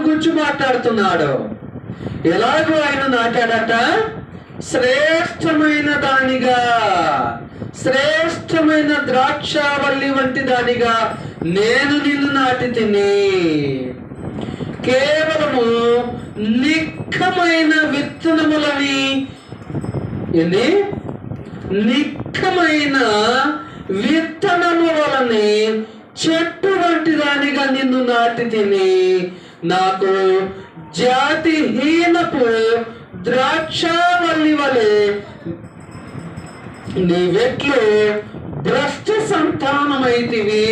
గురించి మాట్లాడుతున్నాడు. ఎలాగో ఆయన నాటాడట, శ్రేష్టమైన దానిగా, శ్రేష్టమైన ద్రాక్షావల్లి వంటి దానిగా నేను నిన్ను నాటి తిని, కేవలము నిక్కమైన విత్తనములని, ఏంది, నిక్కమైన విత్తనము వలని చెట్టు వంటి దానిగా నిన్ను నాటి తిని, నాకు జాతిహీనపు ద్రాక్షావల్లి వలె నీవెట్లు భ్రష్ట సంతానమైతివి.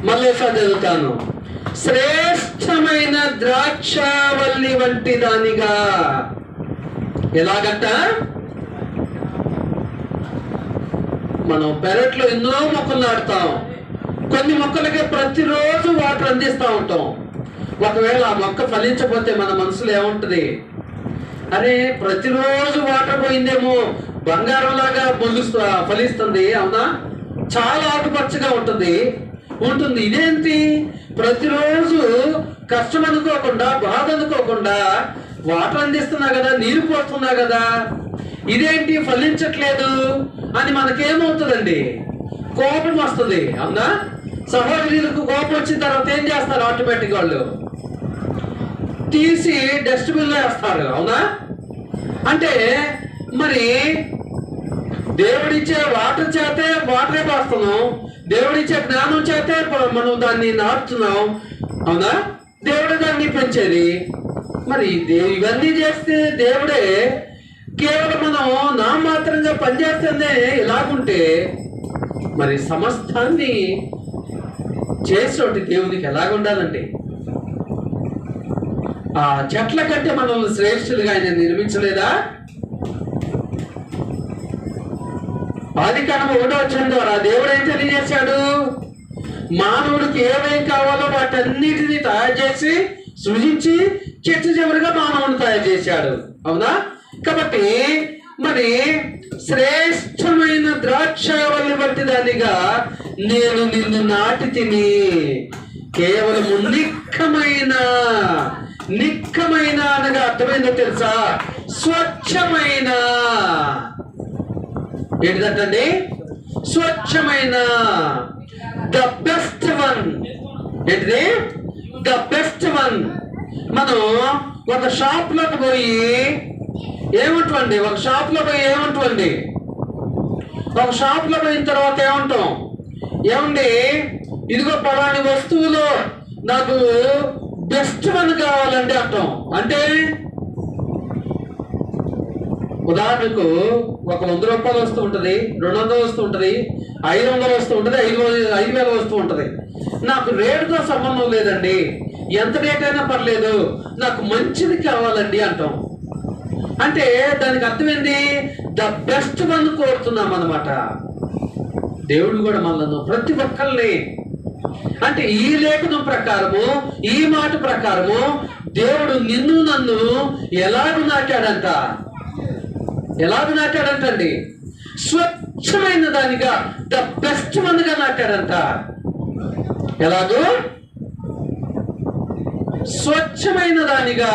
మళ్ళీ చదువుతాను. శ్రేష్టమైన ద్రాక్షావల్లి వంటి దానిగా. ఎలాగట, మనం పెరట్లో ఎన్నో మొక్కలు నాటుతాం. కొన్ని మొక్కలకి ప్రతిరోజు వాటర్ అందిస్తూ ఉంటాం. ఒకవేళ ఆ మొక్క ఫలించకపోతే మన మనసులో ఏముంటుంది? అరే, ప్రతిరోజు వాటర్ పోయిందేమో, బంగారం లాగా ఫలిస్తుంది, అవునా? చాలా ఆకుపచ్చగా ఉంటుంది. ఇదేంటి, ప్రతిరోజు కష్టం అనుకోకుండా, బాధ అనుకోకుండా వాటర్ అందిస్తున్నా కదా, నీరు పోస్తున్నా కదా, ఇదేంటి ఫలించట్లేదు అని మనకేమవుతుందండి? కోపం వస్తుంది, అవునా? సహోదరులకు కోపం వచ్చిన తర్వాత ఏం చేస్తారు? ఆటోమేటిక్ వాళ్ళు తీసి డస్ట్బిన్లో వేస్తారు, అవునా? అంటే మరి దేవుడిచ్చే వాటర్ చేతే వాటరే పోస్తున్నాం, దేవుడిచ్చే జ్ఞానం చేతే మనం దాన్ని నాటుతున్నాం, అవునా? దేవుడు దాన్ని పెంచేది. మరి ఇవన్నీ చేస్తే దేవుడే, కేవలం మనం నామాత్రంగా పనిచేస్తుందే ఇలాగుంటే మరి సమస్తాన్ని చేసేటి దేవునికి ఎలాగుండాలండి? ఆ చెట్ల కంటే మనల్ని శ్రేష్ఠులుగా ఆయన నిర్మించలేదా? ఆదికాండం 1వ అధ్యాయం ద్వారా దేవుడు ఏం తెలియజేశాడు? మానవుడికి ఏమేం కావాలో వాటన్నిటిని తయారు చేసి సృజించి చెట్టు చివరిగా మానవుని తయారు చేశాడు, అవునా? కాబట్టి మరి శ్రేష్టమైన ద్రాక్షావల్లి వంటి దానిగా నేను నిన్ను నాటి తిని, కేవలము నిక్కమైన అనగా అర్థమైందో తెలుసా? స్వచ్ఛమైన. ఏంటిదంటండి? స్వచ్ఛమైన, ద బెస్ట్ వన్. ఏంటిది? The best one. మనం ఒక షాప్ లోకి పోయి ఏమంటామండి? ఒక షాప్ లో పోయిన తర్వాత ఏమంటాం? ఏమండి, ఇదిగో పలాని వస్తువులో నాకు బెస్ట్ వన్ కావాలండి అంటాం. అంటే ఉదాహరణకు ఒక 100 రూపాయలు వస్తూ ఉంటుంది, 200 వస్తూ ఉంటుంది, 500 వస్తూ ఉంటుంది, 5,000 వస్తూ ఉంటుంది. నాకు రేటుతో సంబంధం లేదండి, ఎంత రేట్ అయినా పర్లేదు, నాకు మంచిది కావాలండి అంటాం. అంటే దానికి అర్థం ఏంటి? ద బెస్ట్ వన్ కోరుతున్నాం అన్నమాట. దేవుడు కూడా మనల్ని ప్రతి ఒక్కరిని, అంటే ఈ లేఖనం ప్రకారము, ఈ మాట ప్రకారము దేవుడు నిన్ను నన్ను ఎలాగ నాటాడంటండి? స్వచ్ఛమైన దానిగా, ద బెస్ట్ వన్ గా నాటాడంట. ఎలాగో స్వచ్ఛమైన దానిగా,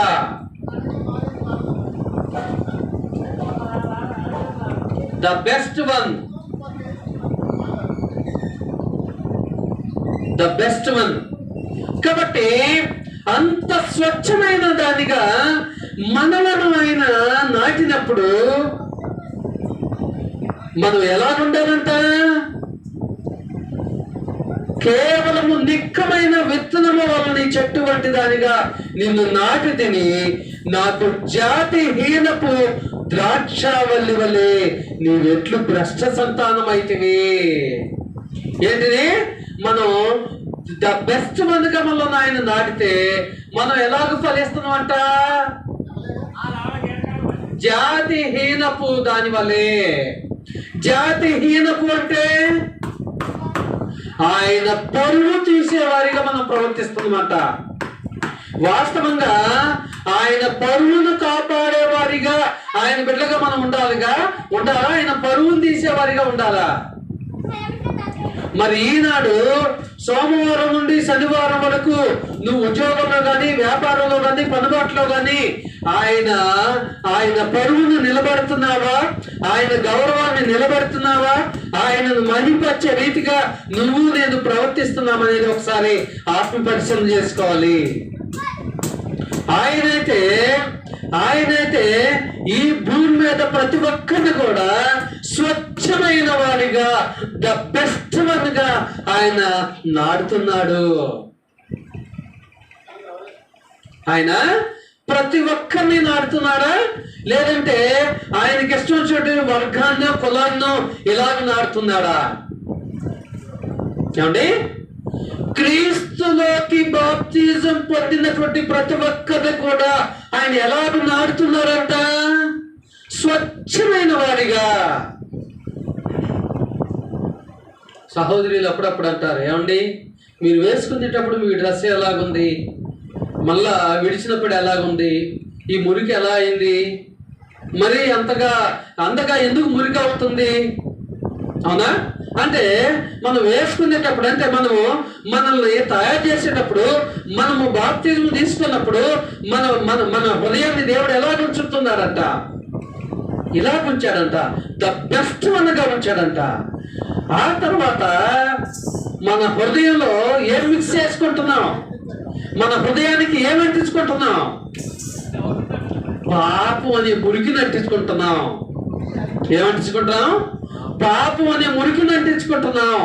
the best one, the best one. కాబట్టి అంత స్వచ్ఛమైన దానిగా మనలను ఆయన నాటినప్పుడు మనం ఎలా ఉండాలంట? కేవలము నిక్కమైన విత్తనము వలన చెట్టు వంటి దానిగా నిన్ను నాటి తిని, నాకు జాతిహీనపు ద్రాక్షావల్లి వలె నీవెట్లు భ్రష్ట సంతానం అయితివి. ఏంటిది? మనం ద బెస్ట్ వన్గా మనలో ఆయన నాటితే మనం ఎలాగ ఫలిస్తున్నామంట? జాతిహీనపు దాని వలె. జాతిహీనపు అంటే ఆయన పరువు తీసేవారిగా మనం ప్రవర్తిస్తున్నామంట. వాస్తవంగా ఆయన పరువును కాపాడేవారిగా, ఆయన బిడ్డగా మనం ఉండాలా? ఆయన పరువును తీసేవారిగా ఉండాలా? మరి ఈనాడు సోమవారం నుండి శనివారం వరకు నువ్వు ఉద్యోగంలో కానీ, వ్యాపారంలో కానీ, పనుబాట్లో కానీ ఆయన పరువును నిలబెడుతున్నావా? ఆయన గౌరవాన్ని నిలబెడుతున్నావా? ఆయనను మహింపచ్చే రీతిగా నువ్వు నేను ప్రవర్తిస్తున్నామనేది ఒకసారి ఆత్మ పరిశీలన చేసుకోవాలి. ఆయనైతే ఈ భూమి మీద ప్రతి ఒక్కరిని కూడా స్వచ్ఛమైన వాడిగా, ద బెస్ట్ వన్ గా ఆయన నాడుతున్నాడు. ఆయన ప్రతి ఒక్కరిని నాడుతున్నాడా? లేదంటే ఆయనకి ఇష్టం వచ్చినట్టు వర్గాన్నో కులాన్నో ఇలాగ నాడుతున్నాడా? ఏమండి, క్రీస్తులోకి బాప్తిజం పొందినటువంటి ప్రతి ఒక్కరు కూడా ఆయన ఎలాగ నాడుతున్నారంట? స్వచ్ఛమైన వాడిగా. సహోదరులు అప్పుడప్పుడు అంటారు, ఏమండి మీరు వేసుకునేటప్పుడు మీ డ్రెస్ ఎలాగుంది, మళ్ళా విడిచినప్పుడు ఎలాగుంది, ఈ మురికి ఎలా అయింది, మరి అంతగా ఎందుకు మురికి అవుతుంది? అవునా? అంటే మనం వేసుకునేటప్పుడు, అంటే మనల్ని తయారు చేసేటప్పుడు, మనము బాప్తిజం తీసుకున్నప్పుడు మన హృదయాన్ని దేవుడు ఎలా ఉంచుతున్నాడంట? ఇలా ఉంచాడంట, ద బెస్ట్ వన్గా ఉంచాడంట. ఆ తర్వాత మన హృదయంలో ఏం మిక్స్ చేసుకుంటున్నాం? మన హృదయానికి ఏం అంటించుకుంటున్నాం? పాపం అనే మురికిని అంటించుకుంటున్నాం. ఏమంటించుకుంటున్నాం? పాపం అనే మురికిని అంటించుకుంటున్నాం.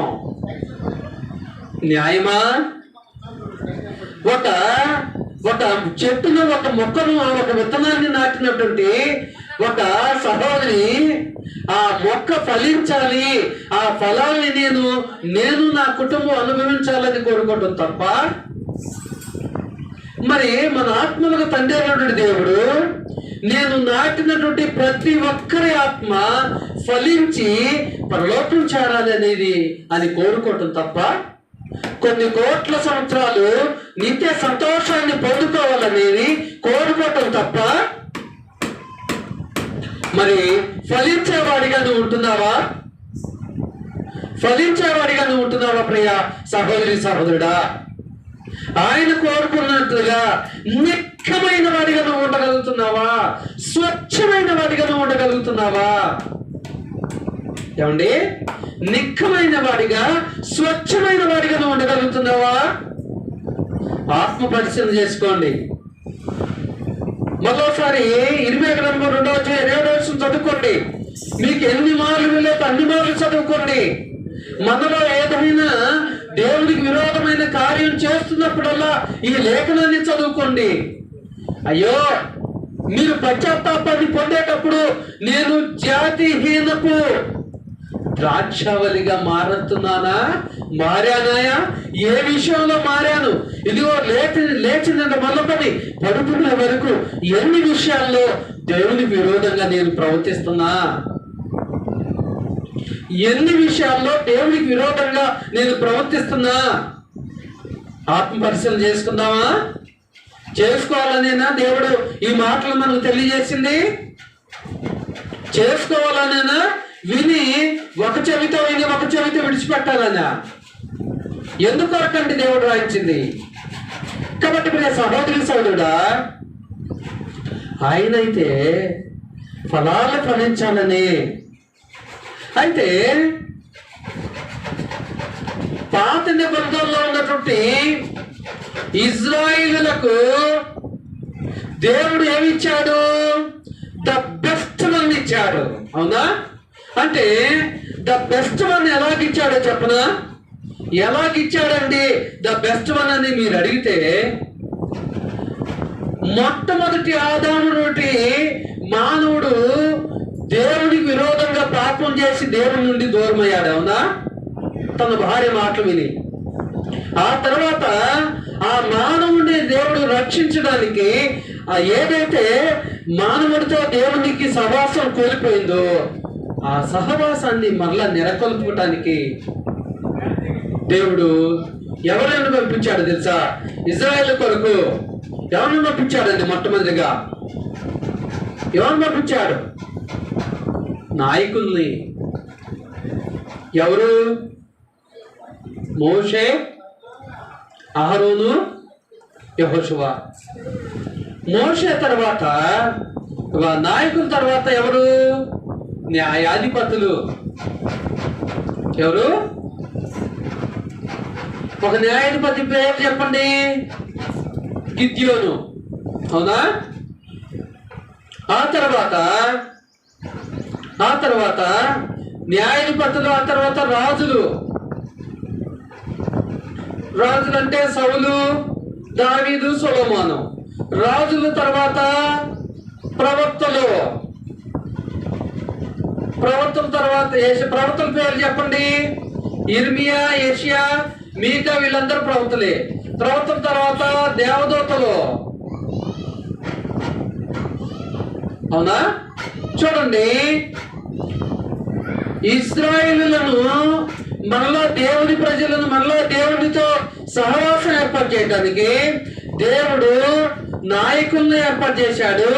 న్యాయమా? ఒక చెట్టును, ఒక మొక్కను, ఒక విత్తనాన్ని నాటినటువంటి ఒక సహోదరి ఆ మొక్క ఫలించాలి, ఆ ఫలాన్ని నేను నా కుటుంబం అనుభవించాలని కోరుకోవడం తప్ప, మరి మన ఆత్మలకు తండ్రి అయినటువంటి దేవుడు నేను నాటినటువంటి ప్రతి ఒక్కరి ఆత్మ ఫలించి పరలోకం చేరాలి అని కోరుకోవటం తప్ప, కొన్ని కోట్ల సంవత్సరాలు నిత్య సంతోషాన్ని పొందుకోవాలనేది కోరుకోవటం తప్ప, మరి ఫలించేవాడిగా నువ్వు ఉంటున్నావా? ఫలించేవాడిగా నువ్వు ఉంటున్నావా ప్రియ సహోదరి సహోదరుడా? ఆయన కోరుకున్నట్లుగా నిక్కమైన వాడిగా నువ్వు ఉండగలుగుతున్నావా? స్వచ్ఛమైన వాడిగా నువ్వు ఉండగలుగుతున్నావా? ఏమండి, నిక్కమైన వాడిగా, స్వచ్ఛమైన వాడిగా నువ్వు ఉండగలుగుతున్నావా? ఆత్మ పరిశీలన చేసుకోండి. మరోసారి 22 చదువుకోండి. మీకు ఎన్ని మార్లు లేక అన్ని మార్లు చదువుకోండి. మనలో ఏదైనా దేవుడికి విరోధమైన కార్యం చేస్తున్నప్పుడల్లా ఈ లేఖనాన్ని చదువుకోండి. అయ్యో, మీరు పశ్చాత్తాపాన్ని పొందేటప్పుడు నేను జాతిహీనపు ద్రాక్షవల్లిగా మారానాయా? ఏ విషయంలో మారాను? ఇదిగో లేచిందంటే మొదలుకొని పడుకునే వరకు ఎన్ని విషయాల్లో దేవునికి విరోధంగా నేను ప్రవర్తిస్తున్నా? ఎన్ని విషయాల్లో దేవునికి విరోధంగా నేను ప్రవర్తిస్తున్నా? ఆత్మ పరిశీలన చేసుకుందామా? చేసుకోవాలనేనా దేవుడు ఈ మాటలు మనకు తెలియజేసింది? చేసుకోవాలనేనా? విని ఒక చెవితో విని ఒక చెవితో విడిచిపెట్టాలనా? ఎందుకొరకండి దేవుడు రాయించింది? కాబట్టి ప్రియ సహోదరి సహోదరుడా, ఆయనైతే ఫలాలు ఫలించాలని. అయితే పాత నిబంధనలో ఉన్నటువంటి ఇజ్రాయిలులకు దేవుడు ఏమిచ్చాడు? ద బెస్ట్ వన్ ఇచ్చాడు. అవునా? అంటే ద బెస్ట్ వన్ ఎలాగిచ్చాడో చెప్పనా? ఎలాగిచ్చాడండి ద బెస్ట్ వన్ అని మీరు అడిగితే, మొట్టమొదటి ఆదాము నుండి మానవుడు దేవుడికి విరోధంగా పాపం చేసి దేవుడి నుండి దూరమయ్యాడు. అవునా? తన భార్య మాటలు విని. ఆ తర్వాత ఆ మానవుడిని దేవుడు రక్షించడానికి ఏదైతే మానవుడితో దేవునికి సహవాసం కోల్పోయిందో ఆ సహవాసాన్ని మరలా నెలకొల్పడానికి దేవుడు ఎవరైనా పంపించాడు తెలుసా? ఇజ్రాయేల్ కొరకు ఎవరిని పంపించాడండి? మొట్టమొదటిగా ఎవరిని పంపించాడు? నాయకుల్ని. ఎవరు? మోషే, అహరోను, యెహోషువ. మోషే తర్వాత నాయకుల తర్వాత ఎవరు? న్యాయాధిపతులు. ఎవరు? ఒక న్యాయాధిపతి పేరు చెప్పండి. గిద్యోను. అవునా? ఆ తర్వాత న్యాయాధిపతులు, ఆ తర్వాత రాజులు. రాజులు అంటే సౌలు, దావీదు, సొలొమోను. రాజుల తర్వాత ప్రవక్తలు. ప్రవక్తల తర్వాత ప్రవక్తల పేరు చెప్పండి. ఇర్మియా, యెషయా, మీకా, వీళ్ళందరూ ప్రవక్తలే. ప్రవక్తల తర్వాత దేవదూతలు. అవునా? చూడండి, ఇశ్రాయేలులను, మనలో దేవుని ప్రజలను, మనలో దేవునితో సహవాసం ఏర్పాటు చేయడానికి దేవుడు నాయకులను ఏర్పాటు చేశాడు,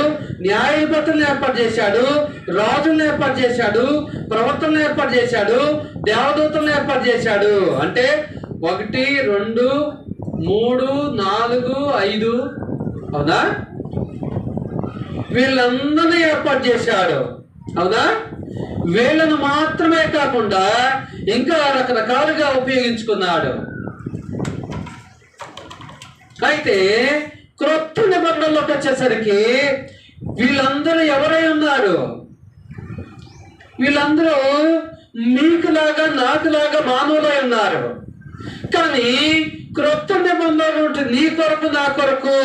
న్యాయాధిపతులను ఏర్పాటు చేశాడు, రాజులను ఏర్పాటు చేశాడు, ప్రవక్తలను ఏర్పాటు చేశాడు, దేవదూతలను ఏర్పాటు చేశాడు. అంటే 1, 2, 3, 4, 5. అవునా? వీళ్ళందరినీ ఏర్పాటు చేశాడు. అవునా? వీళ్ళను మాత్రమే కాకుండా ఇంకా రకరకాలుగా ఉపయోగించుకున్నాడు. అయితే క్రొత్త నిబంధనలోకి వచ్చేసరికి వీళ్ళందరూ ఎవరై ఉన్నారు? వీళ్ళందరూ నీకులాగా నాకులాగా మానవులై ఉన్నారు. కానీ క్రొత్త నిబంధనలు ఉంటుంది నీ కొరకు నా కొరకు.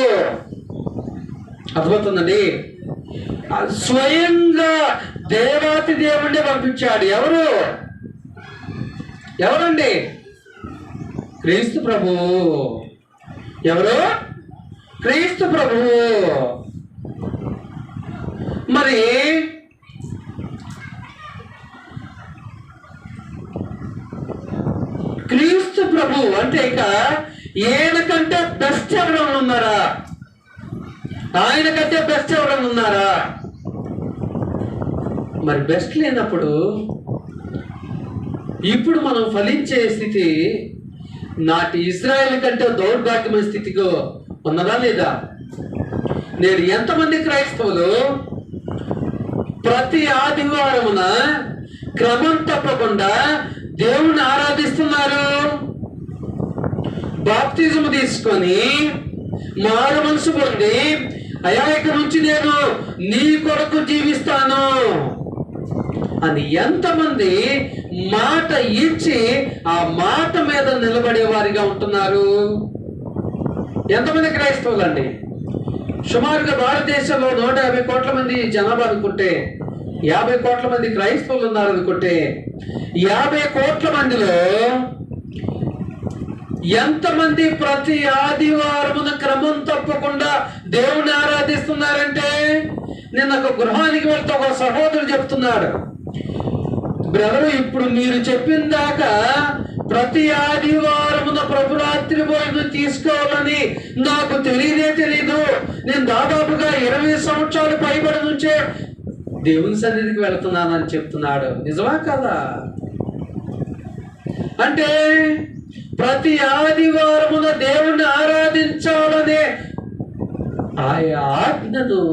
అర్థమవుతుందండి? స్వయంగా దేవాతి దేవుణ్ణి పంపించాడు. ఎవరండి? క్రీస్తు ప్రభు. ఎవరు? క్రీస్తు ప్రభు. మరి క్రీస్తు ప్రభు అంటే ఇక ఈయన కంటే బెస్ట్ ఎవరైనా ఉన్నారా? ఆయన కంటే బెస్ట్ ఎవరైనా ఉన్నారా? మరి బెస్ట్ లేనప్పుడు ఇప్పుడు మనం ఫలించే స్థితి నాటి ఇజ్రాయెల్ కంటే దౌర్భాగ్యమైన స్థితికి ఉన్నదా లేదా? నేడు ఎంతమంది క్రైస్తవులు ప్రతి ఆదివారమున క్రమం తప్పకుండా దేవుణ్ణి ఆరాధిస్తున్నారు? బాప్తిజం తీసుకొని మారు మనసు పొంది, అయా ఇక నుంచి నేను నీ కొరకు జీవిస్తాను అని ఎంతమంది మాట ఇచ్చి ఆ మాట మీద నిలబడే వారిగా ఉంటున్నారు? ఎంతమంది క్రైస్తవులు అండి? సుమారుగా భారతదేశంలో 150 కోట్ల మంది జనాభా అనుకుంటే 50 కోట్ల మంది క్రైస్తవులు ఉన్నారు అనుకుంటే 50 కోట్ల మందిలో ఎంతమంది ప్రతి ఆదివారమున క్రమం తప్పకుండా దేవుణ్ణి ఆరాధిస్తున్నారంటే, నేను ఒక గృహానికి వెళ్తే ఒక సహోదరుడు చెప్తున్నాడు, బ్రదరు ఇప్పుడు మీరు చెప్పిన దాకా ప్రతి ఆదివారమున ప్రభురాత్రి భోజనం తీసుకోవాలని నాకు తెలీదు. నేను దాదాపుగా 20 సంవత్సరాలు పైబడి నుంచే దేవుని సన్నిధికి వెళుతున్నానని చెప్తున్నాడు. నిజమా కదా? అంటే ప్రతి ఆదివారమున దేవుణ్ణి ఆరాధించాలనే ఆ ఆజ్ఞను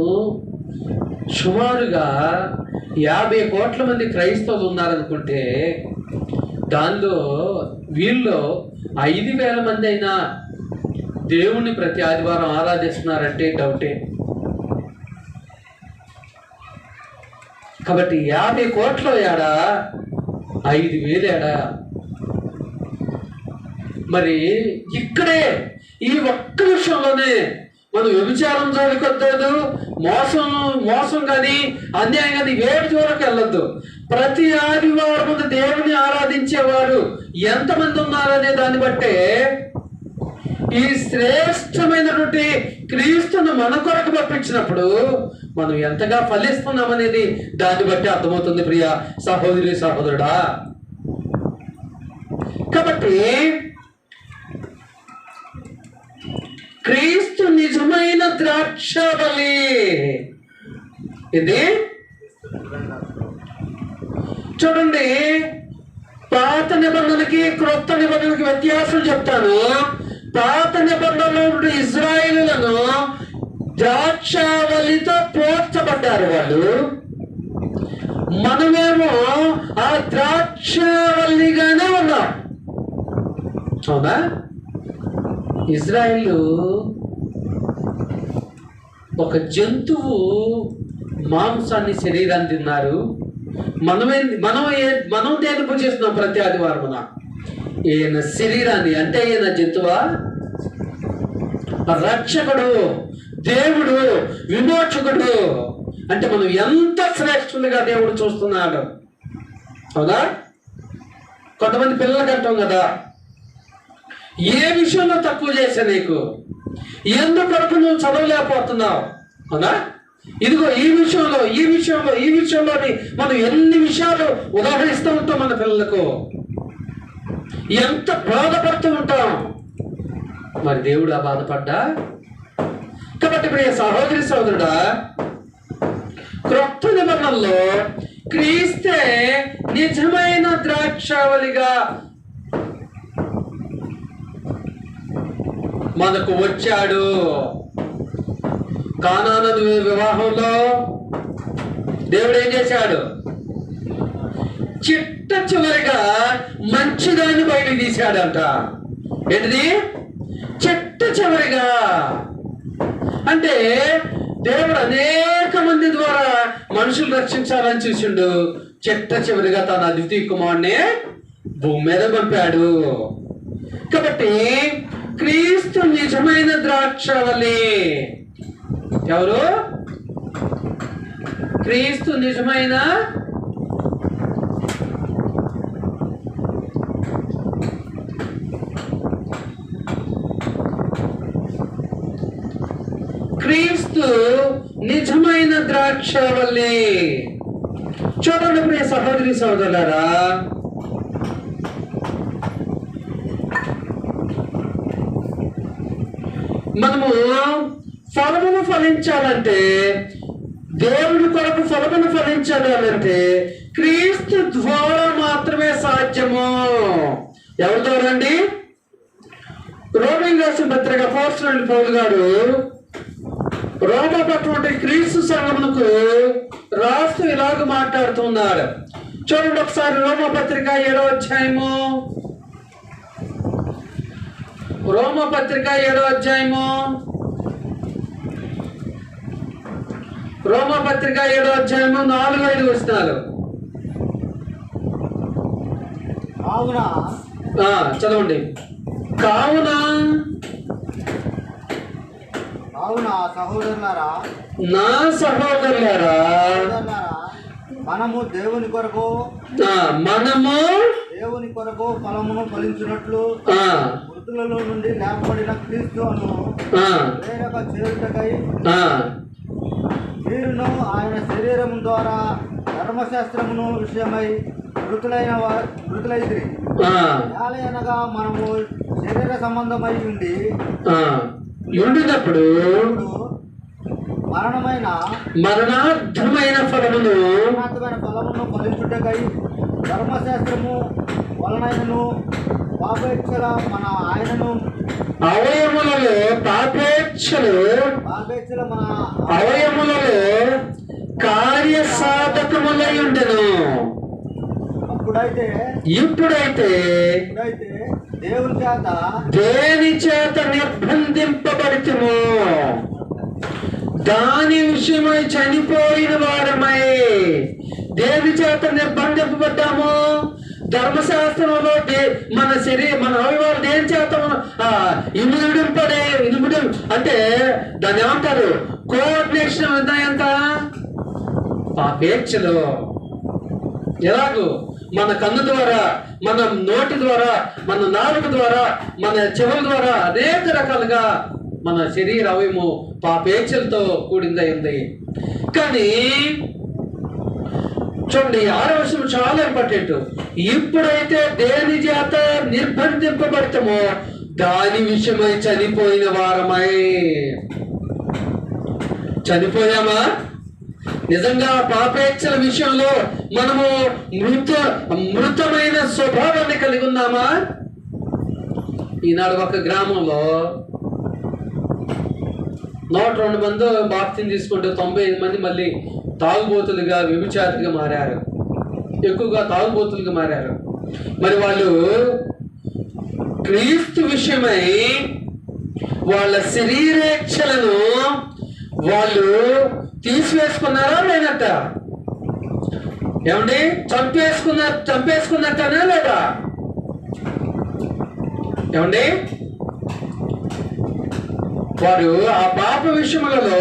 సుమారుగా 50 కోట్ల మంది క్రైస్తవులు ఉన్నారనుకుంటే దానిలో వీళ్ళు 5,000 మంది అయినా దేవుణ్ణి ప్రతి ఆదివారం ఆరాధిస్తున్నారంటే డౌటే. కాబట్టి 50 కోట్ల ఏడా, 5,000 ఏడా? మరి ఇక్కడే ఈ ఒక్క విషయంలోనే మనం వ్యభిచారం జోలికొద్దు, మోసం కానీ అన్యాయం కానీ వేడి జోలికి వెళ్ళొద్దు. ప్రతి ఆదివారం దేవుని ఆరాధించేవారు ఎంతమంది ఉన్నారనే దాన్ని బట్టే ఈ శ్రేష్టమైనటువంటి క్రీస్తును మన కొరకు పంపించినప్పుడు మనం ఎంతగా ఫలిస్తున్నామనేది దాన్ని బట్టి అర్థమవుతుంది ప్రియ సహోదరి సహోదరుడా. కాబట్టి క్రీస్తు నిజమైన ద్రాక్షబలి. ఇది చూడండి, పాత నిబంధనకి క్రొత్త నిబంధనకి వ్యత్యాసం చెప్తాను. పాత నిబంధనలో ఉన్న ఇజ్రాయేలులను ద్రాక్షావళితో పోల్చబడ్డారు వాళ్ళు. మనమేమో ఆ ద్రాక్షావళిగానే ఉన్నాం. అవునా? ఇజ్రాయేలు ఒక జంతువు మాంసాన్ని శరీరాన్ని తిన్నారు. మనం దేని పూజిస్తున్నాం ప్రతి ఆదివారం? ఈయన శరీరాన్ని. అంటే ఈయన జంతువా? రక్షకుడు, దేవుడు, విమోచకుడు. అంటే మనం ఎంత శ్రేష్ఠులుగా దేవుడు చూస్తున్నాడు. అవునా? కొంతమంది పిల్లలకి అంటాం కదా, ఏ విషయంలో తక్కువ చేశా నీకు, ఎందుకొరకు నువ్వు చదవలేకపోతున్నావు? అవునా? ఇదిగో ఈ విషయంలోని మనం ఎన్ని విషయాలు ఉదాహరిస్తూ ఉంటాం మన పిల్లలకు, ఎంత బాధపడుతూ ఉంటాం. మరి దేవుడు ఆ బాధపడ్డా? కాబట్టి ప్రియ సహోదరి సహోదరుడా, క్రొత్త నిబంధనలో క్రీస్తే నిజమైన ద్రాక్షావళిగా మనకు వచ్చాడు. కానాను వివాహంలో దేవుడు ఏం చేశాడు? చిట్ట చివరిగా మంచిదాన్ని బయటికి తీశాడంట. ఏంటిది? చిట్ట చివరిగా. అంటే దేవుడు అనేక మంది ద్వారా మనుషులు రక్షించాలని చూసిండు. చిట్ట చివరిగా తన అద్వితీయ కుమారుణ్ణి భూమి మీద పంపాడు. కాబట్టి క్రీస్తు నిజమైన ద్రాక్షావళి. ఎవరు? క్రీస్తు నిజమైన ద్రాక్షావళి. చూడండి ప్రియ సహోదరి సహోదరులారా, మనము ఫలమును ఫలించాలంటే, దేవుడి కొరకు ఫలమును ఫలించాలంటే క్రీస్తు ద్వారా మాత్రమే సాధ్యము. ఎవరి ద్వారా అండి? రోమన్ రాసిన పత్రిక అపోస్తలుడైన పౌలు గారు రోమా పట్టణం క్రీస్తు సంఘమునకు రాస్తూ ఇలాగ మాట్లాడుతున్నాడు. చూడండి ఒకసారి రోమా పత్రిక 7వ అధ్యాయము. రోమా పత్రిక 7వ అధ్యాయము. రోమా పత్రిక 7వ అధ్యాయము 4-5 వచనాలు. చదవండి. కావున నా సహోదరులారా, మనము దేవుని కొరకు ఫలమును ఫలించినట్లు మృతులలో నుండి లేపబడిన క్రీస్తును వేరొక చేయుటకై మీరును ఆయన శరీరము ద్వారా ధర్మశాస్త్రమును విషయమై మృతులైతిరి. అనగా మనము శరీర సంబంధమై ఉండినప్పుడు మరణార్థమైన ఫలమును ఫలించుటకై ధర్మశాస్త్రము వలనైనను పాపేక్షల మన ఆయనను అవయములలో మన అవయములలో కార్యసాధకములై ఉండెను. ఇప్పుడైతే దేని చేత నిర్బంధింపబడితేమో దాని విషయమై చనిపోయిన వారమై. దేని చేత నిర్బంధింపబడ్డాము? ధర్మశాస్త్రంలో మన మన అవయవాలు దేని చేత ఇనుముడు అంటే దాన్ని ఏమంటారు? కోఆర్డినేషన్ ఎంత పాపేక్షలు. ఎలాగూ మన కన్ను ద్వారా, మన నోటి ద్వారా, మన నాలుక ద్వారా, మన చెవుల ద్వారా అనేక రకాలుగా మన శరీర అవయము పాపేక్షలతో కూడిందయింది. కానీ చూడండి, 6వ వచనం చాలా ఇంపార్టెంట్. ఇప్పుడైతే దేని చేత నిర్బంధింపబడతామో దాని విషయమై చనిపోయిన వారమై. చనిపోయామా? నిజంగా పాపేక్షల విషయంలో మనము మృతమైన స్వభావాన్ని కలిగి ఉన్నామా? ఈనాడు ఒక గ్రామంలో 102 మంది బాప్తిని తీసుకుంటే 95 మంది మళ్ళీ తాగుబోతులుగా, వ్యభిచారులుగా మారారు. ఎక్కువగా తాగుబోతులుగా మారారు. మరి వాళ్ళు క్రీస్తు విషయమై వాళ్ళ శరీరేచ్ఛలను వాళ్ళు తీసివేసుకున్నారా లేనట్ట? ఏమండి, చంపేసుకున్నట్టనే లేదా? ఏమండి, వారు ఆ పాప విషయములలో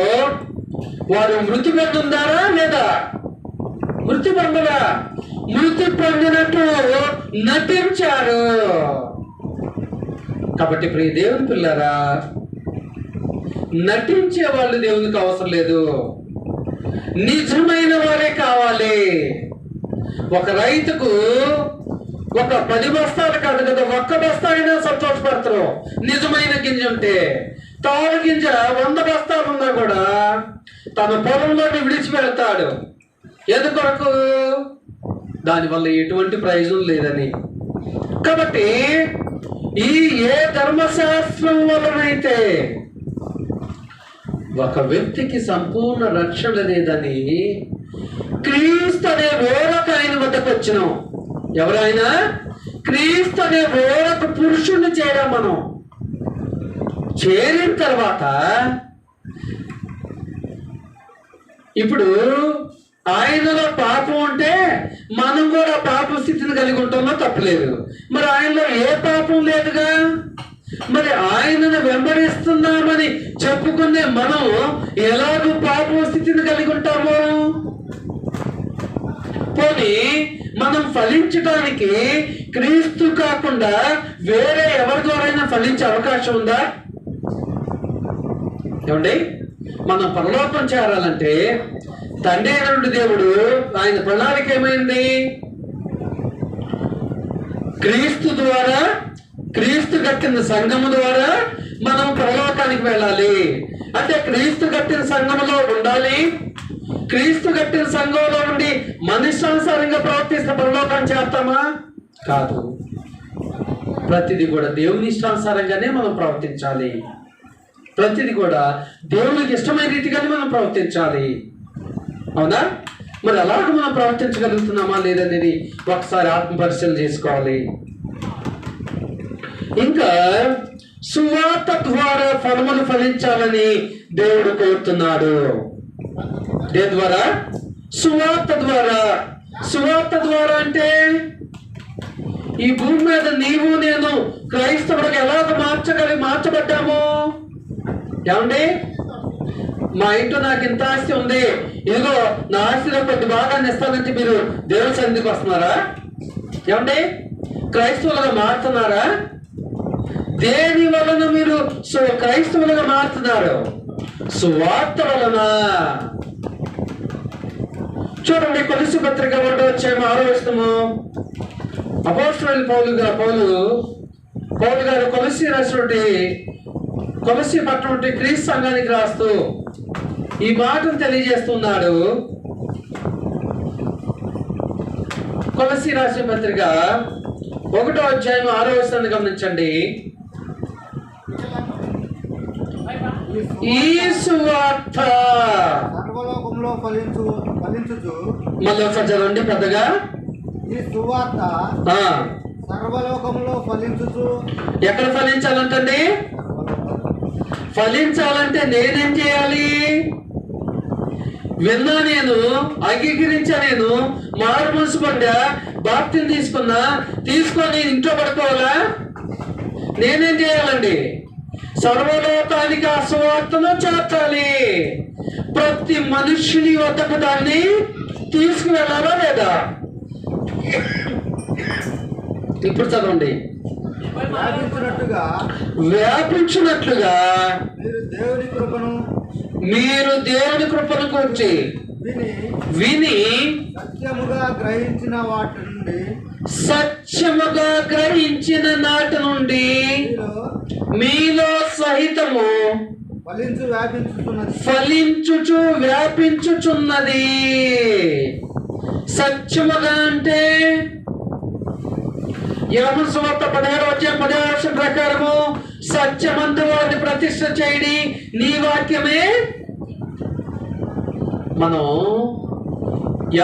వారు మృతి పొందుతారా లేదా? మృతి పొందరా? మృతి పొందినట్టు నటించారు. కాబట్టి ప్రియ దేవుని పిల్లరా, నటించే వాళ్ళు దేవునికి అవసరం లేదు, నిజమైన వారే కావాలి. ఒక రైతుకు ఒక 10 బస్తాలు కాదు కదా, 1 బస్తా అయినా సంతోషపడతారు నిజమైన గింజ ఉంటే. తాడు గింజ 100 బస్తాలు ఉన్నా కూడా తన పొలంలోని విడిచిపెడతాడు. ఎందుకొరకు? దానివల్ల ఎటువంటి ప్రయోజనం లేదని. కాబట్టి ఏ ధర్మశాస్త్రం వలనైతే ఒక వ్యక్తికి సంపూర్ణ రక్షణ లేదని క్రీస్తు అనే వేరొక ఆయన వద్దకు వచ్చినాం. ఎవరైనా క్రీస్తు అనే వేరొక పురుషుణ్ణి చేరాం. మనం చేరిన తర్వాత ఇప్పుడు ఆయనలో పాపం ఉంటే మనం కూడా పాప స్థితిని కలిగి ఉంటామో తప్పలేదు. మరి ఆయనలో ఏ పాపం లేదుగా. మరి ఆయనను వెంబడిస్తున్నామని చెప్పుకునే మనం ఎలాగూ పాప స్థితిని కలిగి ఉంటాము? పోనీ మనం ఫలించడానికి క్రీస్తు కాకుండా వేరే ఎవరి ద్వారా ఫలించే అవకాశం ఉందా? ఏమండి, మనం పరలోకం చేరాలంటే తండ్రి అయిన దేవుడు ఆయన ప్రణాళిక ఏమైంది? క్రీస్తు ద్వారా, క్రీస్తు కట్టిన సంఘము ద్వారా మనం పరలోకానికి వెళ్ళాలి. అంటే క్రీస్తు కట్టిన సంఘములో ఉండాలి. క్రీస్తు కట్టిన సంఘంలో ఉండి మనుష్యానుసారంగా ప్రవర్తిస్తే పరలోకాన్ని చేస్తామా? కాదు. ప్రతిదీ కూడా దేవుని ఇష్టానుసారంగానే మనం ప్రవర్తించాలి. ప్రతిదీ కూడా దేవునికి ఇష్టమైన రీతిగానే మనం ప్రవర్తించాలి. అవునా? మరి అలాగ మనం ప్రవర్తించగలుగుతున్నామా లేదనేది ఒకసారి ఆత్మపరిశీలన చేసుకోవాలి. ఇంకా సువార్త ద్వారా ఫలములు ఫలించాలని దేవుడు కోరుతున్నాడు. దేని ద్వారా? సువార్త ద్వారా. సువార్త ద్వారా అంటే ఈ భూమి మీద నీవు నేను క్రైస్తవుడికి ఎలాగ మార్చబడ్డాము? ఏమండి, మా ఇంట్లో నాకు ఇంత ఆస్తి ఉంది, ఇదిగో నా ఆస్తిలో కొద్ది భాగాన్ని ఇస్తానంటే మీరు దేవుని సన్నిధికి వస్తున్నారా? ఏమండి, క్రైస్తవులుగా మారుతున్నారా? దేని వలన మీరు క్రైస్తవులుగా మారుతున్నారు? సువార్త వలన. చూడండి, కొలస్సీ పత్రిక 1వ అధ్యాయం 6వ వచనము. అపోస్తలుడైన పౌలు గారు కొలస్సీ పట్టణం క్రీస్తు సంఘానికి రాస్తూ ఈ మాటను తెలియజేస్తున్నాడు. కొలస్సీ రాసిన పత్రిక 1వ అధ్యాయం 6వ వచనాన్ని గమనించండి. ఈ సువార్త సర్వలోకంలో ఫలించుచు. మళ్ళీ ఒకసారి చదవండి పెద్దగా. ఈ సువార్త సర్వలోకంలో ఫలించుచు. ఎక్కడ ఫలించాలంటండి? ఫలించాలంటే నేనేం చేయాలి? విన్నా, నేను అంగీకరించా, నేను మారు మనసు పడ్డా, బాప్తిని తీసుకొని ఇంట్లో పడుకోవాలా? నేనేం చేయాలండి? సర్వలోకానికి ఆ సువార్తను చేర్చాలి. ప్రతి మనుష్యుని వద్దకు దాన్ని తీసుకువెళ్ళాలా లేదా? ఇప్పుడు చదవండి. వ్యాపించినట్లుగా మీరు దేవుని కృపను గురించి విని సత్యముగా గ్రహించిన నాటి నుండి మీలో సహితము ఫలించుచు వ్యాపించుచున్నది. సత్యముగా అంటే యోహాను సువార్త 17 ప్రకారము సత్యమందు వారిని ప్రతిష్ఠ చేయడి నీ వాక్యమే. మనం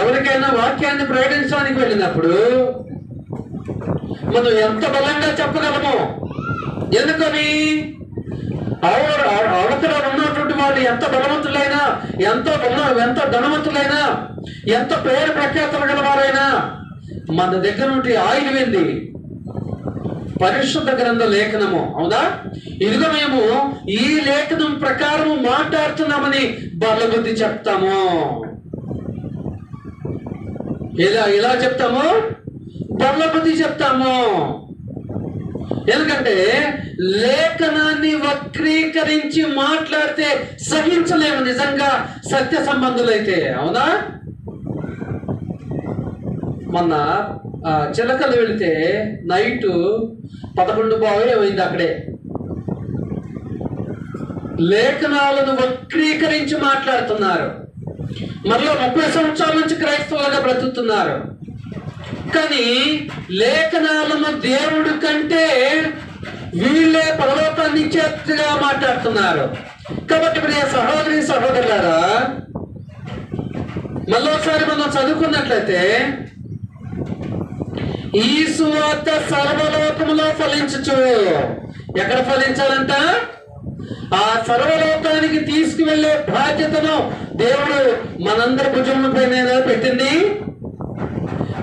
ఎవరికైనా వాక్యాన్ని ప్రకటించడానికి వెళ్ళినప్పుడు మనం ఎంత బలంగా చెప్పగలము? ఎందుకని అవతల ఉన్నటువంటి వాళ్ళు ఎంత బలవంతులైనా, ఎంత ధనవంతులైనా, ఎంత పేరు ప్రఖ్యాతులు గల వారైనా మన దగ్గర నుండి ఆయుధమైంది పరిశుద్ధ గ్రంథ లేఖనము. అవునా? ఇదిగో మేము ఈ లేఖనం ప్రకారము మాట్లాడుతున్నామని బలబుద్ధి చెప్తాము. ఇలా చెప్తాము, బలబుద్ధి చెప్తాము. ఎందుకంటే లేఖనాన్ని వక్రీకరించి మాట్లాడితే సహించలేము నిజంగా సత్య సంబంధులైతే. అవునా? మొన్న చిలకలు వెళితే నైట్ 11:15 ఏమైంది. అక్కడే లేఖనాలను వక్రీకరించి మాట్లాడుతున్నారు. మరలో 30 సంవత్సరాల నుంచి క్రైస్తవులుగా బ్రతుకుతున్నారు. కానీ లేఖనాలను దేవుడి కంటే వీళ్ళే పరలోకాన్ని ఇచ్చేట్టుగా మాట్లాడుతున్నారు. కాబట్టి ప్రియ సహోదరి సహోదరులారా, మళ్ళొకసారి మనం చదువుకున్నట్లయితే ఈ సువార్త సర్వలోకములో ఫలించుచు. ఎక్కడ ఫలించాలంట? ఆ సర్వలోకానికి తీసుకువెళ్ళే బాధ్యతను దేవుడు మనందరి భుజములపై పెట్టింది.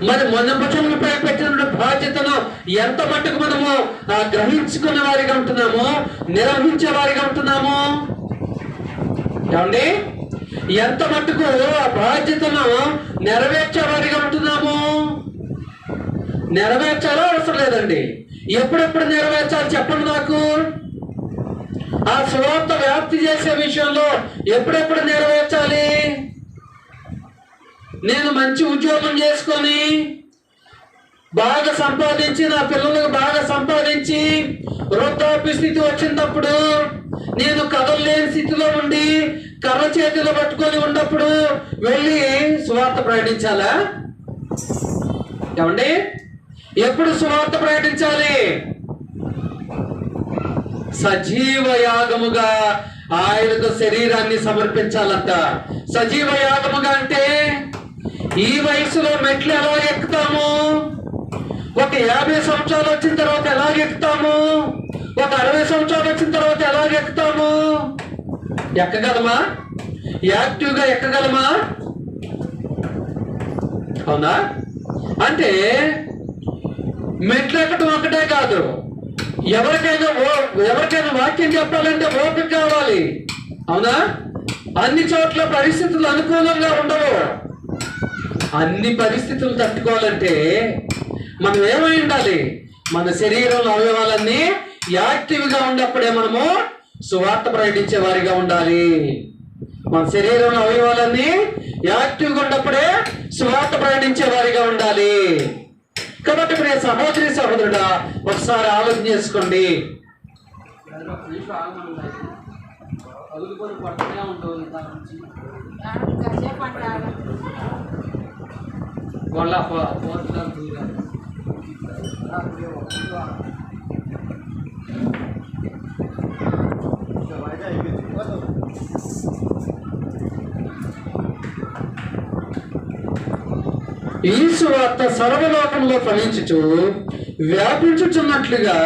మరి మన భుజములపై పెట్టిన బాధ్యతను ఎంత మట్టుకు మనము గ్రహించుకునే వారిగా ఉంటున్నాము, నిర్వహించే వారిగా ఉంటున్నాము? ఏమండి? ఎంత మట్టుకు ఆ బాధ్యతను నెరవేర్చే వారిగా ఉంటున్నాము? నెరవేర్చాలో అవసరం లేదండి. ఎప్పుడెప్పుడు నెరవేర్చాలి చెప్పండి నాకు. ఆ సువార్త వ్యాప్తి చేసే విషయంలో ఎప్పుడెప్పుడు నెరవేర్చాలి? నేను మంచి ఉద్యోగం చేసుకొని బాగా సంపాదించి, నా పిల్లలకు బాగా సంపాదించి వృద్ధాప్య స్థితి వచ్చినప్పుడు, నేను కదలలేని స్థితిలో ఉండి కర్ర చేతిలో పట్టుకొని ఉన్నప్పుడు వెళ్ళి సువార్త ప్రకటించాలా? ఏమండి? ఎప్పుడు సువార్త ప్రకటించాలి? సజీవ యాగముగా ఆయనకు శరీరాన్ని సమర్పించాలంట. సజీవ యాగముగా అంటే ఈ వయసులో మెట్లు ఎలా ఎక్కుతాము? ఒక 50 సంవత్సరాలు వచ్చిన తర్వాత ఎలా ఎక్కుతాము? ఒక 60 సంవత్సరాలు వచ్చిన తర్వాత ఎలా ఎక్కుతాము? ఎక్కగలమా? యాక్టివ్గా ఎక్కగలమా? అవునా? అంటే మెట్లు ఎక్కడం ఒకటే కాదు, ఎవరికైనా వాక్యం చెప్పాలంటే ఓపిక కావాలి. అవునా? అన్ని చోట్ల పరిస్థితులు అనుకూలంగా ఉండవు. అన్ని పరిస్థితులు తట్టుకోవాలంటే మనం ఏమై ఉండాలి? మన శరీరంలో అవయవాలన్నీ యాక్టివ్గా ఉన్నప్పుడే మనము సువార్త ప్రకటించే వారిగా ఉండాలి. మన శరీరంలో అవయవాలన్నీ యాక్టివ్గా ఉన్నప్పుడే సువార్త ప్రకటించే వారిగా ఉండాలి. కాబట్టి ప్రియ సహోదరి సహోదరుడా, ఒకసారి ఆలోచన చేసుకోండి. ఈ సువార్త సర్వలోకంలో ఫలించుచు వ్యాపించుచున్నట్లుగా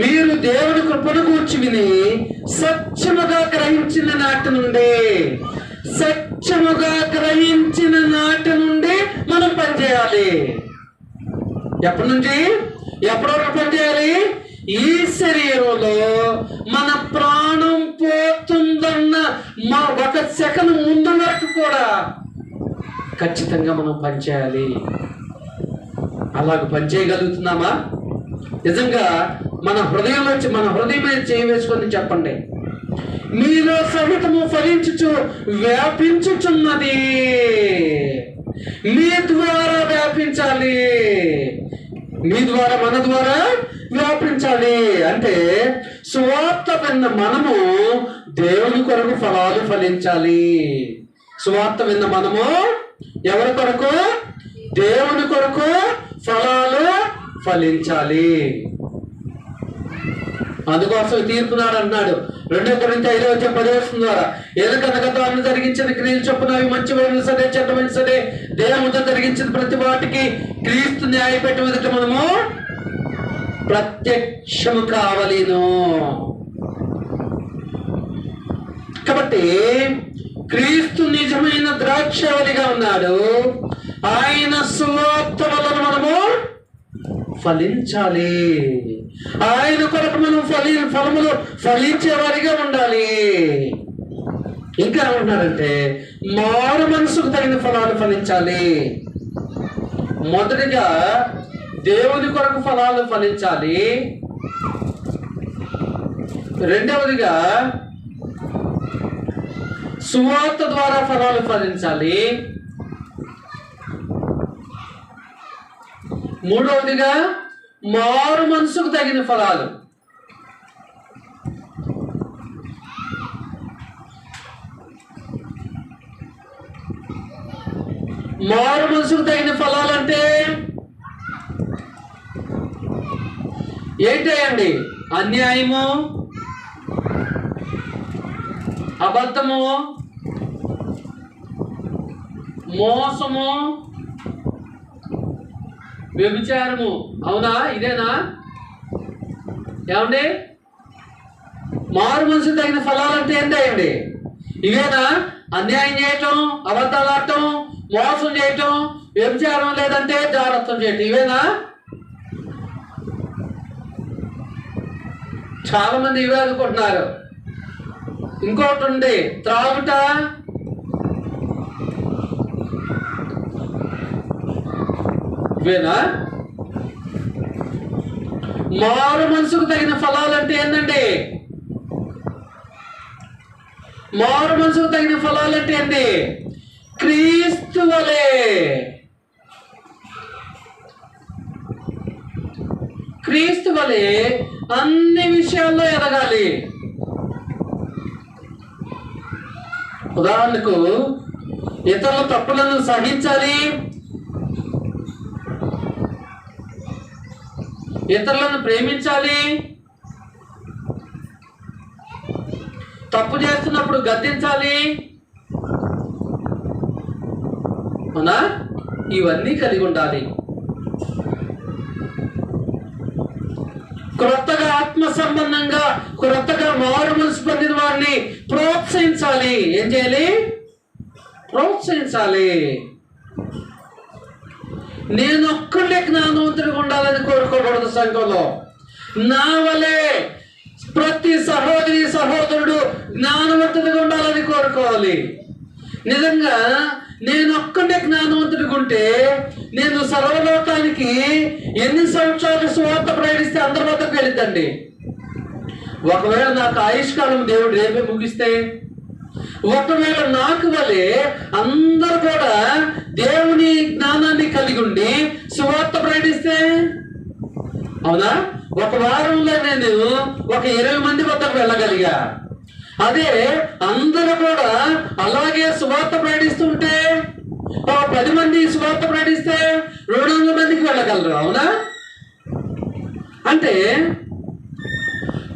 మీరు దేవుని కృపను గూర్చి విని సత్యముగా గ్రహించిన నాటి నుండి మనం పనిచేయాలి. ఎప్పటి నుంచి ఎప్పటి వరకు పనిచేయాలి? ఈ శరీరంలో మన ప్రాణం పోతుందన్న ఒక సెకండ్ ముందు వరకు కూడా ఖచ్చితంగా మనం పనిచేయాలి. అలాగ పనిచేయగలుగుతున్నామా? నిజంగా మన హృదయం మీద చేయి వేసుకొని చెప్పండి. మీలో సహితము ఫలించుచు వ్యాపించుచున్నది. మీ ద్వారా వ్యాపించాలి. మీ ద్వారా, మన ద్వారా వ్యాపించాలి. అంటే సువార్త విన్న మనము దేవుని కొరకు ఫలాలు ఫలించాలి. సువార్త విన్న మనము ఎవరి కొరకు? దేవుని కొరకు ఫలాలు ఫలించాలి. అందుకోసం తీర్పునాడు అన్నాడు 2 కొరింథీ 5:10 ద్వారా, ఏలకనగా తాను జరిగించిన క్రియలు చొప్పున అవి మంచివైన సరే చెడ్డమైన సరే దేవునితో జరిగించిన ప్రతి వాటికి క్రీస్తు న్యాయపీఠం ఎదుట మనము ప్రత్యక్షము కావలేను. కాబట్టి క్రీస్తు నిజమైన ద్రాక్షవల్లిగా ఉన్నాడు. ఆయన సువార్త వలన మనము ఫలించాలి. ఆయన కొరకు మనం ఫలములు ఫలించే వారిగా ఉండాలి. ఇంకా ఏమంటున్నారంటే మారు మనసుకు తగిన ఫలాలు ఫలించాలి. మొదటిగా దేవుని కొరకు ఫలాలు ఫలించాలి. రెండవదిగా సువార్త ద్వారా ఫలాలు ఫలించాలి. మూడవదిగా మారు మనసుకు తగిన ఫలాలు. మారు మనసుకు తగిన ఫలాలు అంటే ఏంటండి? అన్యాయము, అబద్ధము, మోసము, వ్యభిచారము. అవునా? ఇదేనా? ఏమండి? మారు మనసుకు తగిన ఫలాలు అంటే ఏంటండి? ఇవేనా? అన్యాయం చేయటం, అబద్ధాలు ఆడటం, మోసం చేయటం, వ్యభిచారం లేదంటే జాగ్రత్తం చేయటం, ఇవేనా? చాలా మంది ఇవే అనుకుంటున్నారు. ఇంకోటి ఉంది, త్రాగుట, ఇవేనా? మారు మనసుకు తగిన ఫలాలు అంటే ఏంటండి? మారు మనసుకు తగిన ఫలాలు అంటే ఏంటి? క్రీస్తు వలె, క్రీస్తు వలె అన్ని విషయాల్లో ఎదగాలి. ఉదాహరణకు ఇతరుల తప్పులను సహించాలి, ఇతరులను ప్రేమించాలి, తప్పు చేస్తున్నప్పుడు గద్దించాలి. అవునా? ఇవన్నీ కలిగి ఉండాలి. క్రొత్తగా ఆత్మ సంబంధంగా క్రొత్తగా మారు మనసు పొందిన వారిని ప్రోత్సహించాలి. ఏం చేయాలి? ప్రోత్సహించాలి. నేను ఒక్కడే జ్ఞానవంతుడిగా ఉండాలని కోరుకోకూడదు. సంఘంలో నా వలే ప్రతి సహోదరి సహోదరుడు జ్ఞానవంతుడిగా ఉండాలని కోరుకోవాలి. నిజంగా నేను ఒక్కడే జ్ఞానవంతుడిగా ఉంటే నేను సర్వలోకానికి ఎన్ని సంవత్సరాలు సువార్త ప్రయాణిస్తే అందరి వద్దకు వెళ్ళిద్దండి. ఒకవేళ నాకు ఆయుష్కాలం దేవుడు రేపే ముగిస్తే, ఒకవేళ నాకు వలె అందరూ కూడా దేవుని జ్ఞానాన్ని కలిగి ఉండి సువార్త ప్రకటిస్తే, అవునా? ఒక వారంలో నేను ఒక 20 మంది వద్దకు వెళ్ళగలిగా. అదే అందరూ కూడా అలాగే సువార్త ప్రకటిస్తుంటే 10 మంది సువార్త ప్రకటిస్తే 200 మందికి వెళ్ళగలరు. అవునా? అంటే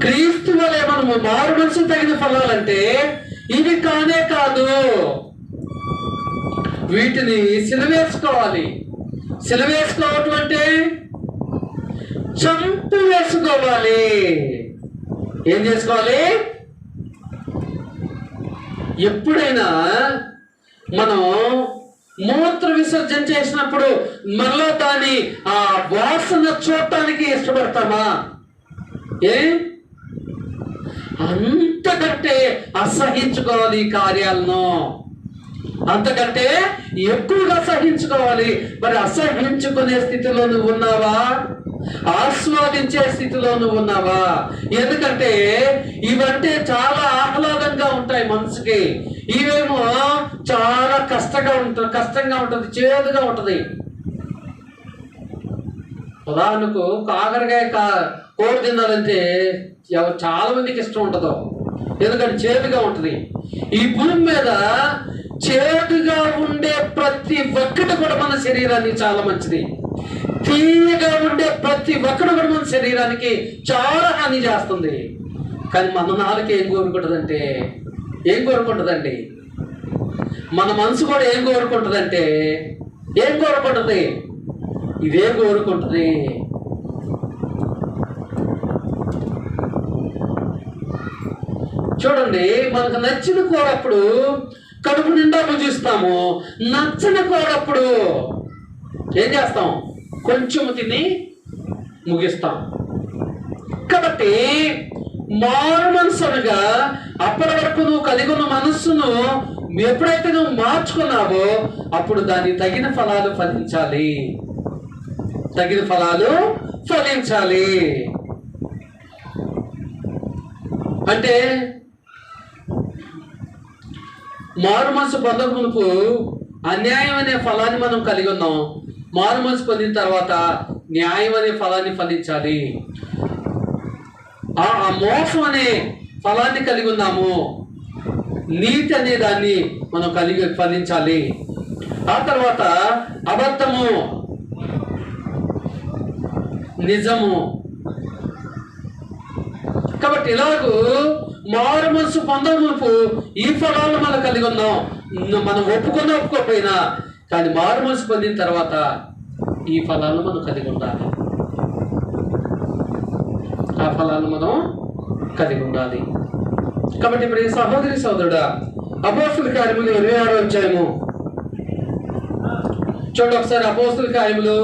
క్రీస్తు వలె మనము మారు మనసు తగిన ఫలాలంటే ఇవి కానే కాదు, వీటిని సిలువేసుకోవాలి. సిలువేసుకోవటం అంటే చంపు వేసుకోవాలి. ఏం చేసుకోవాలి? ఎప్పుడైనా మనం మూత్ర విసర్జన చేసినప్పుడు మనలో దాని ఆ వాసన చూడటానికి ఇష్టపడతామా? అంతకంటే అసహించుకోవాలి ఈ కార్యాలను, అంతకంటే ఎక్కువగా సహించుకోవాలి. మరి అసహించుకునే స్థితిలో నువ్వు ఉన్నావా? ఆస్వాదించే స్థితిలో నువ్వు ఉన్నావా? ఎందుకంటే ఇవంటే చాలా ఆహ్లాదంగా ఉంటాయి మనసుకి, ఇవేమో చాలా కష్టంగా ఉంటుంది, చేదుగా ఉంటుంది. ఉదాహరణకు కాకరకాయ కూర తినాలంటే చాలా మందికి ఇష్టం ఉండదు, ఎందుకంటే చేదుగా ఉంటుంది. ఈ భూమి మీద చేదుగా ఉండే ప్రతి ఒక్కటి కూడా మన శరీరానికి చాలా మంచిది. తీయగా ఉండే ప్రతి ఒక్కటి కూడా మన శరీరానికి చాలా హాని చేస్తుంది. కానీ మన నాలుక ఏం కోరుకుంటుందండి? మన మనసు కూడా ఏం కోరుకుంటుందంటే ఇదే కోరుకుంటుంది. చూడండి, మనకు నచ్చిన కూరప్పుడు కడుపు నిండా భుజిస్తాము, నచ్చని కూరప్పుడు ఏం చేస్తాం? కొంచెం తిని ముగిస్తాం. కాబట్టి మారు మనసుగా అప్పటి వరకు నువ్వు కలిగి ఉన్న మనస్సును ఎప్పుడైతే నువ్వు మార్చుకున్నావో అప్పుడు దానికి తగిన ఫలాలు ఫలించాలి. అంటే మారు మనసు పొందక మునుపు అన్యాయం అనే ఫలాన్ని మనం కలిగి ఉన్నాం. మారు మనసు పొందిన తర్వాత న్యాయం అనే ఫలాన్ని ఫలించాలి. ఆ మోసం అనే ఫలాన్ని కలిగి ఉన్నాము. నీతి అనే దాన్ని మనం ఫలించాలి. ఆ తర్వాత అబద్ధము, నిజము. కాబట్టి ఇలాగూ మారు మనసు పొందమునుపు ఈ ఫలాలు మనం కలిగి ఉన్నాం. మనం ఒప్పుకోకపోయినా కానీ మారు మనసు పొందిన తర్వాత ఈ ఫలాలను మనం కలిగి ఉండాలి. ఆ ఫలాలను మనం కలిగి ఉండాలి. కాబట్టి ఇప్పుడు ఈ సహోదరి సోదరుడా, అపోస్తుల కార్యములు 26వ అధ్యాయము చూడండి ఒకసారి. అపోస్తుల కార్యములు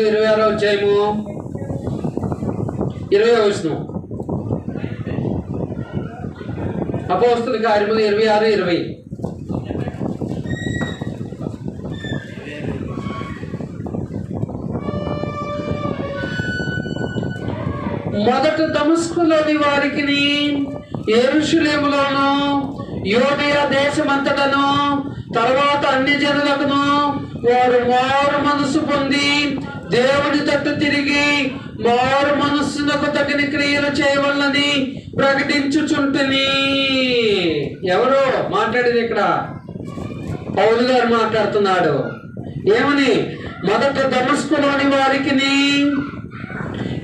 26వ అధ్యాయము 20వ వచనం. అపోస్తుల కార్యములు 26:20. మొదట దమస్కులోని వారికిని, యెరూషలేములోను, యూదయ దేశమంతటను, తర్వాత అన్ని జనులకును వారు మారు మనసు పొంది దేవుని తట్టు తిరిగి మారు మనస్సునకు తగిన క్రియలు చేయవలనని ప్రకటించుచుంటిని. ఎవరు మాట్లాడేది ఇక్కడ? పౌలు గారు మాట్లాడుతున్నాడు. ఏమని? మొదట దమస్కులోని వారికిని,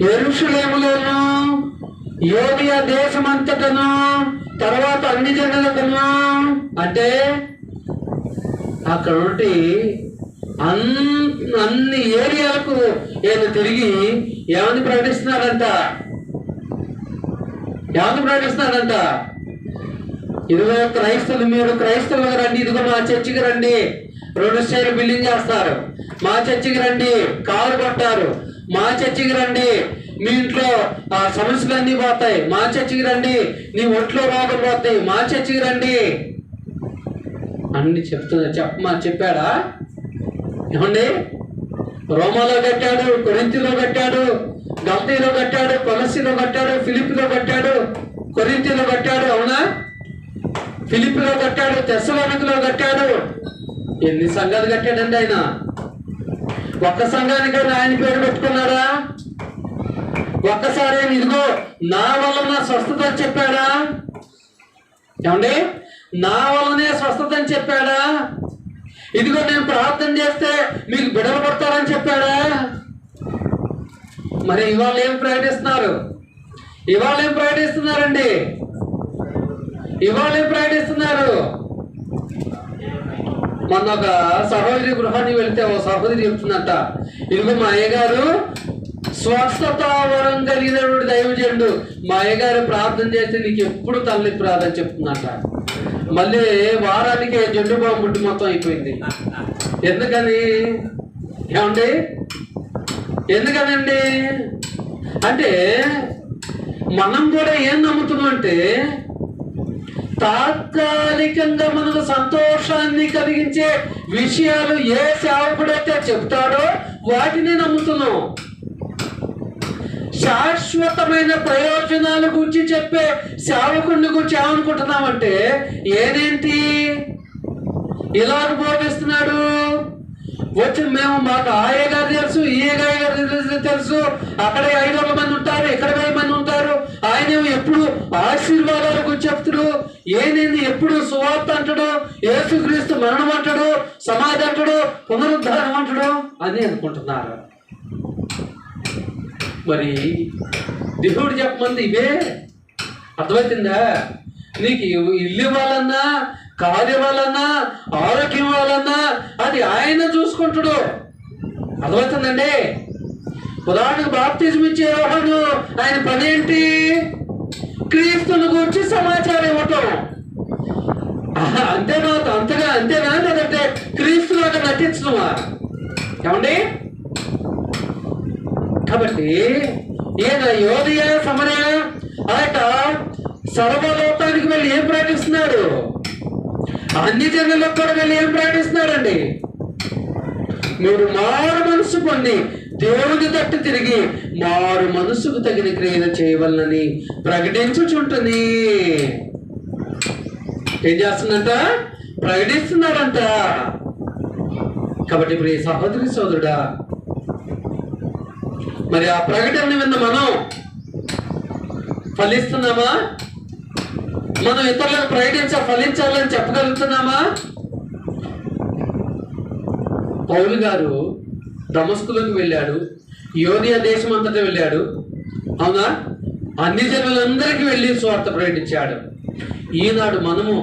యెరూషలేములోను, యూదయ దేశమంతటను, తర్వాత అన్ని జనులకును. అంటే అక్కడ నుండి అన్ని ఏరియాలకు ఈయన తిరిగి ఏమని ప్రకటిస్తున్నాడంట? ఇదిగో క్రైస్తవులు, మీరు క్రైస్తవులుగా రండి, ఇదిగో మా చర్చికి రండి, 2 స్టైల్ బిల్డింగ్ చేస్తారు, మా చర్చికి రండి, కారు కొట్టారు, మా చర్చికి రండి, మీ ఇంట్లో ఆ సమస్యలన్నీ పోతాయి, మా చర్చికి రండి, నీ ఒంట్లో రోగం పోతాయి, మా చర్చికి రండి అన్ని చెప్పాడా? ఏమండి? రోమాలో కట్టాడు, కొరింథీలో కట్టాడు, గల్తీలో కట్టాడు, కొలస్సీలో కట్టాడు, ఫిలిప్పిలో కట్టాడు, కొరింథీలో కట్టాడు. అవునా? ఫిలిప్పిలో కట్టాడు, తెస్సలోనికలో కట్టాడు. ఎన్ని సంఘాలు కట్టాడండి ఆయన? ఒక్క సంఘానికైనా ఆయన పేరు పెట్టుకున్నారా? ఒక్కసారి ఇదిగో నా వల్ల స్వస్థత అని చెప్పాడా? ఏమండి? నా వల్లనే స్వస్థత అని చెప్పాడా? ఇదిగో నేను ప్రార్థన చేస్తే మీకు బిడలు పడతారని చెప్పాడా? మరి ఇవాళ ఏం ప్రకటిస్తున్నారండి? ఇవాళ ఏం ప్రకటిస్తున్నారు? మొన్న ఒక సహోదరి గృహానికి వెళ్తే ఓ సహోదరి చెప్తుందంట, ఇదిగో మా అయ్యగారు స్వస్థత వరం కలిగినటువంటి దైవజనుడు, మా అయ్యగారు ప్రార్థన చేస్తే నీకు ఎప్పుడు తలనొప్పి రాదని చెప్తుందంట. మళ్ళీ వారానికి జండు బాంబు ముట్టి మొత్తం అయిపోయింది. ఎందుకని? ఏమండి? ఎందుకనండి? అంటే మనం కూడా ఏం నమ్ముతున్నాం అంటే తాత్కాలికంగా మనకు సంతోషాన్ని కలిగించే విషయాలు ఏ సేవకుడైతే చెప్తాడో వాటిని నమ్ముతున్నాం. శాశ్వతమైన ప్రయోజనాల గురించి చెప్పే సేవకుడిని గురించి ఏమనుకుంటున్నామంటే ఏదేంటి ఇలాగ బోధిస్తున్నాడు, వచ్చి మేము మాకు ఆయ గారు తెలుసు, ఈఏ గారు తెలుసు, అక్కడ 500 మంది ఉంటారు, ఇక్కడ 1000 మంది ఉంటారు. ఆయన ఎప్పుడు ఆశీర్వాదాల గురించి చెప్తాడు, ఏంది ఎప్పుడు సువార్త అంటాడు, యేసుక్రీస్తు మరణం అంటాడు, సమాధి అంటాడు, పునరుద్ధానం అంటాడు అని అనుకుంటున్నారు. మరి దేవుడు చెప్పమంది ఇవే. అర్థమవుతుందా? నీకు ఇల్లు ఇవ్వాలన్నా, కారు ఇవ్వాలన్నా, ఆరోగ్యం ఇవ్వాలన్నా అది ఆయన చూసుకుంటాడు. అర్థమవుతుందండి? ఉదాహరణకు బాప్తిజం ఇచ్చే యోహాను ఆయన పని ఏంటి? క్రీస్తుని గురించి సమాచారం ఇవ్వటం. అంతేనా లేదంటే క్రీస్తులాగా నటించడమా? ఏమండి? కాబట్టి ఈయన యోధియ సమరయ ఆయన సర్వలోకానికి వెళ్ళి ఏం ప్రకటిస్తున్నాడు? అన్ని జనులకు కూడా వెళ్ళి ఏం ప్రకటిస్తున్నాడండి? మీరు మారు మనసు పొంది దేవుని తట్టు తిరిగి మారు మనసుకు తగిన క్రియలు చేయవలనని ప్రకటించుచుంటుంది. ఏం చేస్తుందంట? ప్రకటిస్తున్నాడంట. కాబట్టి ప్రియ సహోదరి సోదరుడా, మరి ఆ ప్రకటన విన్న మనం ఫలిస్తున్నామా? మనం ఇతరులకు ఫలించాలని చెప్పగలుగుతున్నామా? పౌలు గారు దమస్కులోకి వెళ్ళాడు, యోనియా దేశం అంతటా వెళ్ళాడు, అవునా? అన్ని జనులందరికీ వెళ్ళి స్వార్థ ప్రకటించాడు. ఈనాడు మనము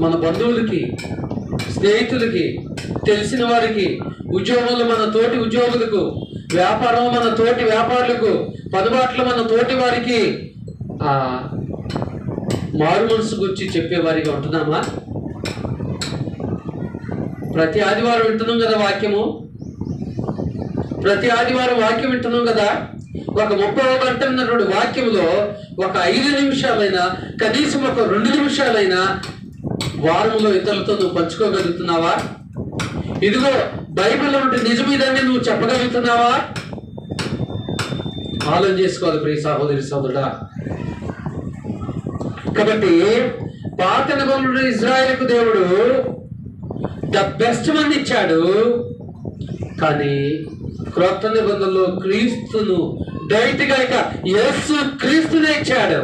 మన బంధువులకి, స్నేహితులకి, తెలిసిన వారికి, ఉద్యోగులు మన తోటి ఉద్యోగులకు, వ్యాపారం మన తోటి వ్యాపారులకు, పదుబాట్లు మన తోటి వారికి మారు మనసు గురించి చెప్పేవారిగా ఉంటున్నామా? ప్రతి ఆదివారం వింటున్నాం కదా వాక్యము, ప్రతి ఆదివారం వాక్యం వింటున్నాం కదా. ఒక 30 గంట ఉన్నటువంటి వాక్యంలో ఒక 5 నిమిషాలైనా, కనీసం ఒక 2 నిమిషాలైనా వారంలో ఇతరులతో నువ్వు పంచుకోగలుగుతున్నావా? ఇదిగో బైబిల్లో ఉంటే నిజం ఇదని నువ్వు చెప్పగలుగుతున్నావా? ఆలోచన చేసుకోవాలి ప్రియ సహోదరి సోదరుడా. కాబట్టి పాత నిబంధనలో ఇజ్రాయేలుకు దేవుడు ద బెస్ట్ మంది ఇచ్చాడు, కానీ క్రొత్త నిబంధనలో క్రీస్తును డైరెక్ట్గా ఇక యేసు క్రీస్తునే ఇచ్చాడు.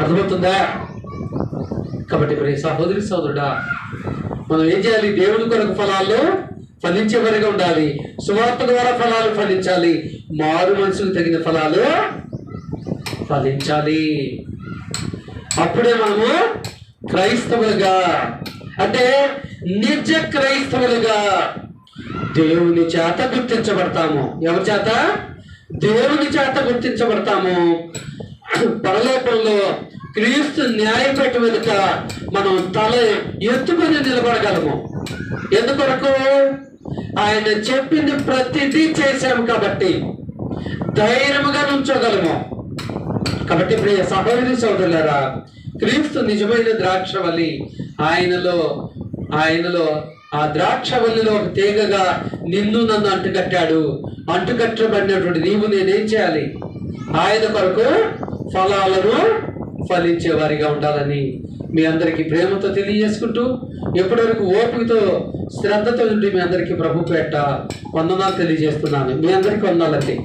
అర్థమవుతుందా? కాబట్టి ప్రియ సహోదరి సోదరుడా, మనం ఏం చేయాలి? దేవుడి కొరకు ఫలాలు ఫలించేవారిగా ఉండాలి. సువార్త ద్వారా ఫలాలు ఫలించాలి. మారు మనసుకు తగిన ఫలాలు ఫలించాలి. అప్పుడే మనము క్రైస్తవులుగా, అంటే నిజ క్రైస్తవులుగా దేవుని చేత గుర్తించబడతాము. ఎవరి చేత? దేవుని చేత గుర్తించబడతాము. పరలోకంలో క్రీస్తు న్యాయపీఠం వెనుక మనం తల ఎత్తుకొని నిలబడగలము. ఎందుకొరకు? ఆయన చెప్పింది ప్రతిదీ చేశాము కాబట్టి ధైర్యముగా నుంచోగలము. కాబట్టి ప్రియ సహోదరి సోదరులారా, క్రీస్తు నిజమైన ద్రాక్షవల్లి. ఆయనలో ఆ ద్రాక్షవల్లిలో ఒక తీగగా నిన్ను నన్ను అంటుకట్టాడు. అంటుకట్టబడినటువంటి నీవు నేనేం చేయాలి? ఆయన కొరకు ఫలాలను ఫలించే వారిగా ఉండాలని మీ అందరికీ ప్రేమతో తెలియజేసుకుంటూ, ఎప్పటివరకు ఓపికతో శ్రద్ధతో ఉండి మీ అందరికీ ప్రభు పేట వందనాలు తెలియజేస్తున్నాను. మీ అందరికీ వందనాలండి.